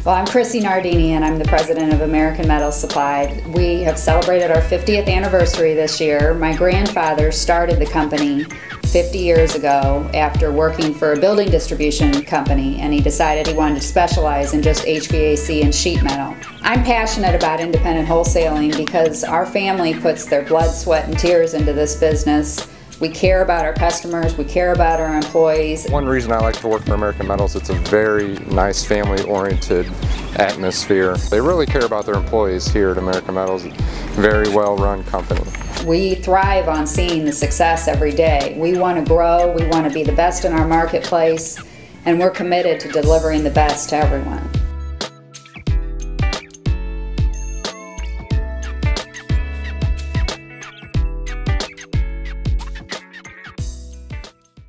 Well, I'm Chrissy Nardini, and I'm the president of American Metal Supply. We have celebrated our 50th anniversary this year. My grandfather started the company 50 years ago after working for a building distribution company, and he decided he wanted to specialize in just HVAC and sheet metal. I'm passionate about independent wholesaling because our family puts their blood, sweat, and tears into this business. We care about our customers, we care about our employees. One reason I like to work for American Metals, it's a very nice family-oriented atmosphere. They really care about their employees here at American Metals. Very well-run company. We thrive on seeing the success every day. We want to grow, we want to be the best in our marketplace, and we're committed to delivering the best to everyone.